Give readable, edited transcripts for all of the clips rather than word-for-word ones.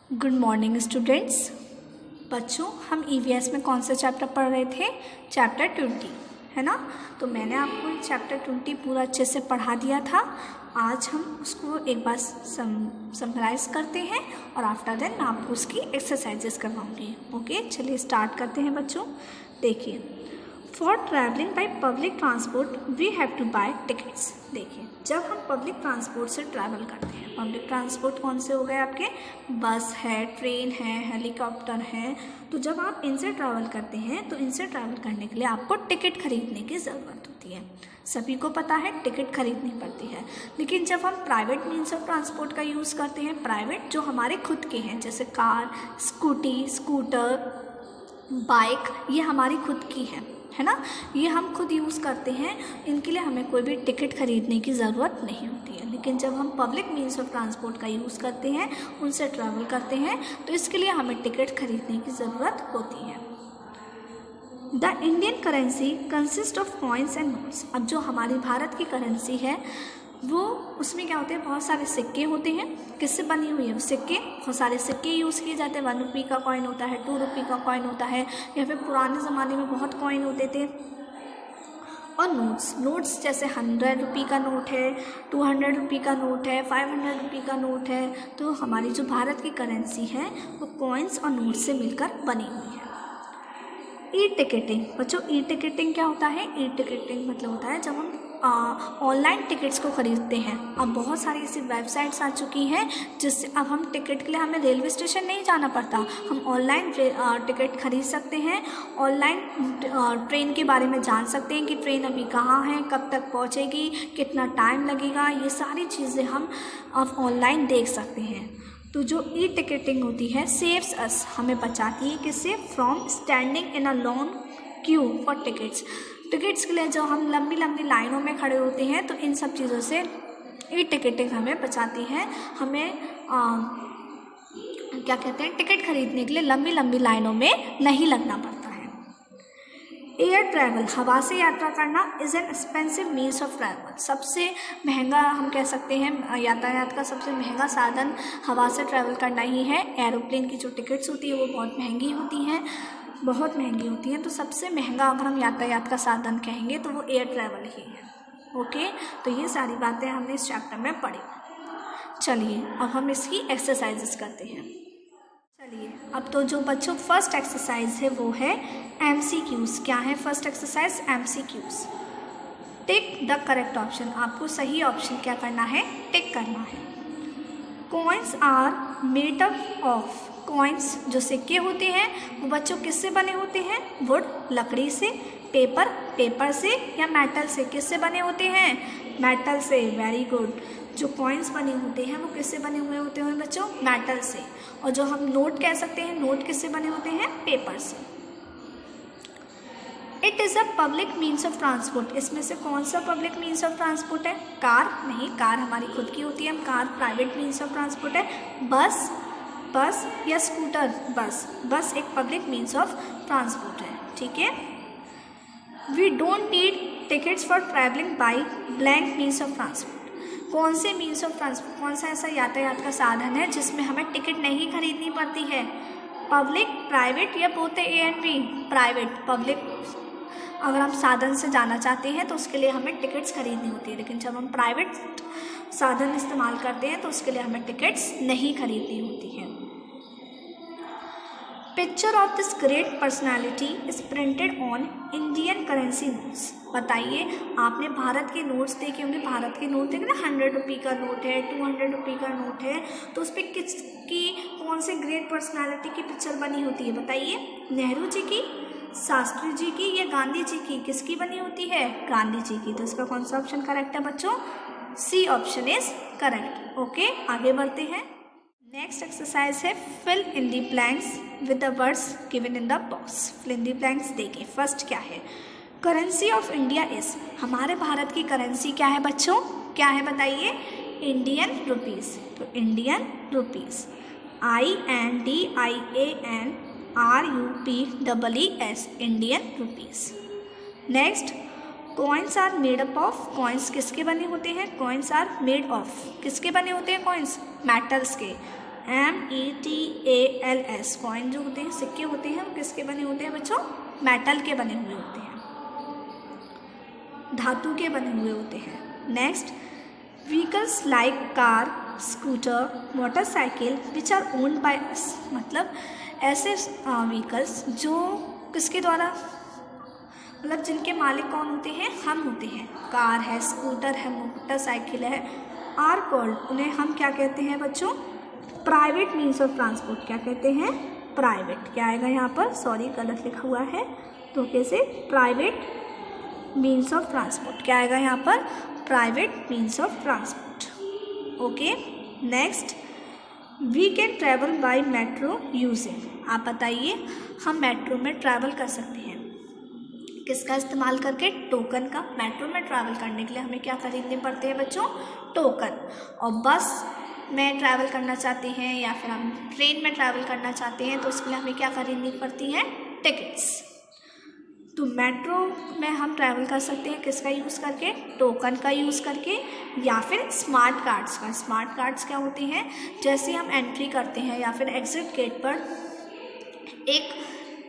Good morning students. बच्चों, हम EVS में कौन सा चैप्टर पढ़ रहे थे? चैप्टर 20, है ना। तो मैंने आपको चैप्टर 20 पूरा अच्छे से पढ़ा दिया था। आज हम उसको एक बार समराइज करते हैं और आफ्टर देन मैं आपको उसकी एक्सरसाइजेस करवाऊंगी। ओके, चलिए स्टार्ट करते हैं बच्चों। देखिए, for travelling by public transport we have to buy tickets. देखिए, जब हम पब्लिक ट्रांसपोर्ट से ट्रैवल करते हैं, पब्लिक ट्रांसपोर्ट कौन से हो गए आपके? बस है, ट्रेन है, हेलीकॉप्टर है। तो जब आप इनसे ट्रैवल करते हैं तो इनसे ट्रैवल करने के लिए आपको टिकट खरीदने की ज़रूरत होती है। सभी को पता है टिकट खरीदनी पड़ती है। लेकिन जब हम प्राइवेट मीन्स ऑफ ट्रांसपोर्ट का यूज़ करते हैं, प्राइवेट जो हमारे खुद के हैं, जैसे कार, स्कूटी, स्कूटर, बाइक, ये हमारी खुद की है ना, ये हम खुद यूज़ करते हैं, इनके लिए हमें कोई भी टिकट खरीदने की ज़रूरत नहीं होती है। लेकिन जब हम पब्लिक मीन्स ऑफ ट्रांसपोर्ट का यूज़ करते हैं, उनसे ट्रैवल करते हैं, तो इसके लिए हमें टिकट खरीदने की ज़रूरत होती है। The Indian currency consist of coins and notes. अब जो हमारी भारत की करेंसी है वो, उसमें क्या होते हैं, बहुत सारे सिक्के होते हैं। किससे बनी हुई है वो सिक्के? बहुत सारे सिक्के यूज़ किए जाते हैं। 1 रुपये का कॉइन होता है, 2 रुपये का कॉइन होता है, या फिर पुराने ज़माने में बहुत कॉइन होते थे। और नोट्स जैसे 100 रुपये का नोट है, 200 रुपये का नोट है, 500 रुपये का नोट है। तो हमारी जो भारत की करेंसी है वो कॉइन्स और नोट से मिलकर बनी हुई है। E ticketing. बच्चों, ई टिकटिंग क्या होता है? ई टिकटिंग मतलब होता है जब हम ऑनलाइन टिकट्स को ख़रीदते हैं। अब बहुत सारी ऐसी वेबसाइट्स आ चुकी हैं जिससे अब हम टिकट के लिए हमें रेलवे स्टेशन नहीं जाना पड़ता, हम ऑनलाइन टिकट खरीद सकते हैं। ऑनलाइन ट्रेन के बारे में जान सकते हैं कि ट्रेन अभी कहाँ है, कब तक पहुँचेगी, कितना टाइम लगेगा, ये सारी चीज़ें हम अब ऑनलाइन देख सकते हैं। तो जो ई टिकटिंग होती है सेव्स अस, हमें बचाती है किससे? From standing in a long Q for tickets. Tickets के लिए जो हम लंबी लंबी लाइनों में खड़े होते हैं, तो इन सब चीज़ों से ई टिकटिंग हमें बचाती है। हमें क्या कहते हैं, टिकट खरीदने के लिए लंबी लंबी लाइनों में नहीं लगना पड़ता है। एयर ट्रैवल, हवा से यात्रा करना, is an expensive means of travel. सबसे महंगा हम कह सकते हैं, यातायात का सबसे महंगा साधन हवा से ट्रैवल करना ही है। एरोप्लेन की जो टिकट्स होती है वो बहुत महंगी होती हैं, बहुत महंगी होती हैं। तो सबसे महंगा अगर हम यातायात का साधन कहेंगे तो वो एयर ट्रैवल ही है। ओके, तो ये सारी बातें हमने इस चैप्टर में पढ़ी। चलिए अब हम इसकी एक्सरसाइजेस करते हैं। चलिए, अब तो जो बच्चों फर्स्ट एक्सरसाइज है वो है MCQs। क्या है first exercise? MCQs। Tick the correct option. आपको सही ऑप्शन क्या करना है? टिक करना है। Coins are made up of. Coins जो सिक्के होते हैं वो बच्चों किससे बने होते हैं? वुड, लकड़ी से, पेपर से, या मेटल से? किससे बने होते हैं? मेटल से। Very good. जो कॉइन्स बने होते हैं वो किससे बने हुए होते हैं बच्चों? मेटल से। और जो हम नोट कह सकते हैं, नोट किससे बने होते हैं? पेपर से। It is a public means of transport. इसमें से कौन सा पब्लिक मीन्स ऑफ ट्रांसपोर्ट है? कार नहीं, कार हमारी खुद की होती है, car private means of transport है। बस या स्कूटर? बस एक पब्लिक मीन्स ऑफ ट्रांसपोर्ट है, ठीक है। We don't need tickets for travelling by blank means of transport. कौन से मीन्स ऑफ ट्रांसपोर्ट, कौन सा ऐसा यातायात का साधन है जिसमें हमें टिकट नहीं खरीदनी पड़ती है? पब्लिक, प्राइवेट, या बोलते A and B? Private. Public अगर हम साधन से जाना चाहते हैं तो उसके लिए हमें टिकट्स खरीदनी होती है, लेकिन जब हम प्राइवेट साधन इस्तेमाल करते हैं तो उसके लिए हमें टिकट्स नहीं खरीदनी होती है। Picture of this great personality is printed on Indian currency notes. बताइए, आपने भारत के नोट्स देखे होंगे, भारत के नोट देखे ना, 100 रुपये का नोट है, 200 रुपये का नोट है, तो उस पर किसकी, कौन से ग्रेट पर्सनैलिटी की पिक्चर बनी होती है? बताइए, नेहरू जी की, शास्त्री जी की, या गांधी जी की? किसकी बनी होती है? गांधी जी की। तो इसका कौन सा ऑप्शन करेक्ट है बच्चों? C option is correct. Okay, आगे बढ़ते हैं। नेक्स्ट एक्सरसाइज है fill in the blanks with the words given in the box. Fill in the blanks. देखिए, फर्स्ट क्या है? Currency of India is. हमारे भारत की करेंसी क्या है बच्चों? क्या है बताइए? Indian rupees. तो Indian rupees, INDIANRUPEES, Indian rupees. Next, coins are made up of. Coins किसके बने होते हैं? कॉइन्स आर मेड ऑफ, किसके बने होते हैं कॉइन्स? मेटल्स के। METALS। कॉइन जो होते हैं, सिक्के होते हैं, वो किसके बने होते हैं बच्चों? मेटल के बने हुए होते हैं, धातु के बने हुए होते हैं। Next, vehicles like car, scooter, motorcycle which are owned by us. मतलब ऐसे व्हीकल्स जो किसके द्वारा, मतलब जिनके मालिक कौन होते हैं? हम होते हैं। कार है, स्कूटर है, मोटरसाइकिल है, आर कॉल्ड, उन्हें हम क्या कहते हैं बच्चों? Private means of transport. क्या कहते हैं? प्राइवेट। क्या आएगा यहाँ पर? सॉरी गलत लिखा हुआ है, तो कैसे? Private means of transport. क्या आएगा यहाँ पर? Private means of transport. Okay, next, we can travel by metro using. आप बताइए, हम मेट्रो में ट्रैवल कर सकते हैं किसका इस्तेमाल करके? टोकन का। मेट्रो में ट्रैवल करने के लिए हमें क्या खरीदने पड़ते हैं बच्चों? टोकन। और बस में ट्रैवल करना चाहते हैं या फिर हम ट्रेन में ट्रैवल करना चाहते हैं तो उसके लिए हमें क्या खरीदनी पड़ती है? टिकट्स। तो मेट्रो में हम ट्रैवल कर सकते हैं किसका यूज़ करके? टोकन का यूज़ करके, या फिर स्मार्ट कार्ड्स का। स्मार्ट कार्ड्स क्या होते हैं? जैसे हम एंट्री करते हैं या फिर एग्जिट गेट पर एक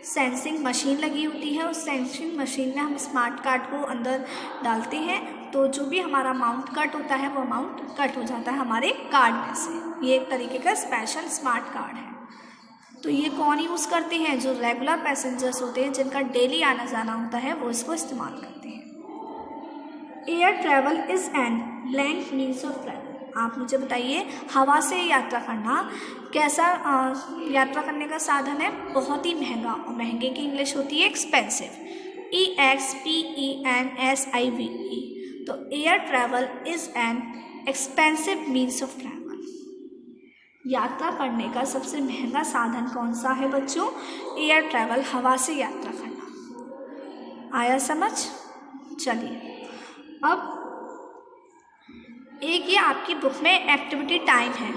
सेंसिंग मशीन लगी होती है, उस सेंसिंग मशीन में हम स्मार्ट कार्ड को अंदर डालते हैं तो जो भी हमारा अमाउंट कट होता है वो अमाउंट कट हो जाता है हमारे कार्ड में से। ये एक तरीके का स्पेशल स्मार्ट कार्ड है। तो ये कौन यूज़ करते हैं? जो रेगुलर पैसेंजर्स होते हैं, जिनका डेली आना जाना होता है, वो इसको इस्तेमाल करते हैं। Air travel is an blank means of travel. आप मुझे बताइए, हवा से यात्रा करना कैसा यात्रा करने का साधन है? बहुत ही महंगा। और महंगे की इंग्लिश होती है एक्सपेंसिव, EXPENSIVE। तो air travel is an expensive means of travel. यात्रा करने का सबसे महंगा साधन कौन सा है बच्चों? एयर ट्रैवल, हवा से यात्रा करना। आया समझ? चलिए, अब एक ये आपकी बुक में एक्टिविटी टाइम है,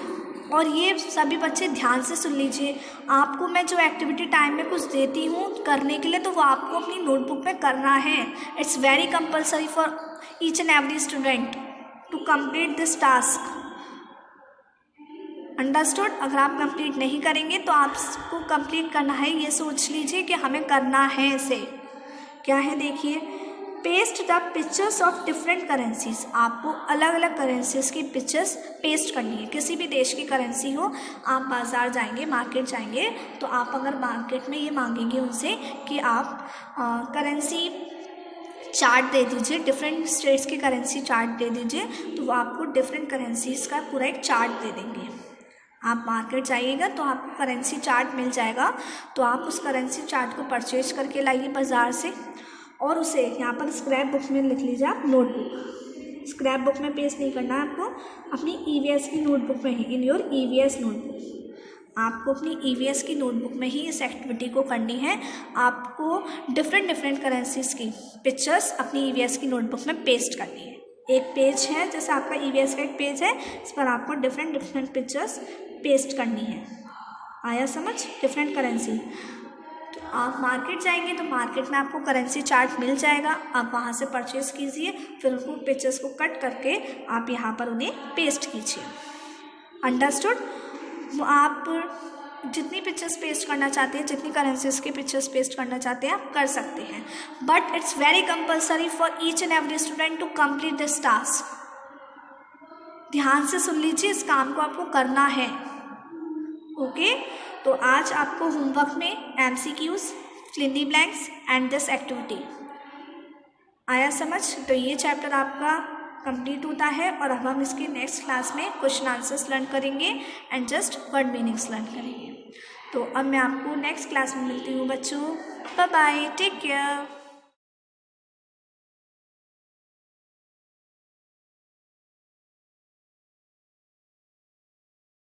और ये सभी बच्चे ध्यान से सुन लीजिए। आपको मैं जो एक्टिविटी टाइम में कुछ देती हूँ करने के लिए, तो वो आपको अपनी नोटबुक में करना है। It's very compulsory for each and every student to complete this task. Understood? अगर आप कंप्लीट नहीं करेंगे तो आपको कंप्लीट करना है, ये सोच लीजिए कि हमें करना है इसे। क्या है देखिए, paste the pictures of different currencies. आपको अलग अलग करेंसीज की पिक्चर्स पेस्ट करनी है। किसी भी देश की करेंसी हो, आप बाज़ार जाएंगे, मार्केट जाएंगे, तो आप अगर मार्केट में ये मांगेंगे उनसे कि आप करेंसी चार्ट दे दीजिए, डिफरेंट स्टेट्स की करेंसी चार्ट दे दीजिए, तो वो आपको डिफरेंट करेंसीज का पूरा एक चार्ट दे देंगे। आप मार्केट जाइएगा तो आपको करेंसी चार्ट मिल जाएगा, तो आप उस करेंसी चार्ट को परचेज करके लाइए बाज़ार से, और उसे यहाँ पर स्क्रैप बुक में लिख लीजिए आप नोटबुक। स्क्रैप बुक में पेस्ट नहीं करना है आपको, अपनी EVS की नोटबुक में ही, इन योर EVS नोटबुक। आपको अपनी EVS की नोटबुक में ही इस एक्टिविटी को करनी है। आपको डिफरेंट करेंसीज की पिक्चर्स अपनी EVS की नोटबुक में पेस्ट करनी है। एक पेज है, जैसे आपका EVS का एक पेज है, इस पर आपको डिफरेंट पिक्चर्स पेस्ट करनी है। आया समझ? Different currency. तो आप मार्केट जाएंगे तो मार्केट में आपको करेंसी चार्ट मिल जाएगा, आप वहाँ से परचेज़ कीजिए, फिर उनको पिक्चर्स को कट करके आप यहाँ पर उन्हें पेस्ट कीजिए। अंडरस्टूड? आप जितनी पिक्चर्स पेस्ट करना चाहते हैं, जितनी करेंसीज के पिक्चर्स पेस्ट करना चाहते हैं, आप कर सकते हैं, but it's very compulsory for each and every student to complete this task. ध्यान से सुन लीजिए, इस काम को आपको करना है। ओके, तो आज आपको होमवर्क में MCQs, fill in the blanks and this activity आया समझ? तो ये चैप्टर आपका कंप्लीट होता है, और अब हम इसके नेक्स्ट क्लास में क्वेश्चन आंसर्स लर्न करेंगे and just word meanings learn करेंगे। तो अब मैं आपको नेक्स्ट क्लास में मिलती हूँ बच्चों। Bye bye, take care.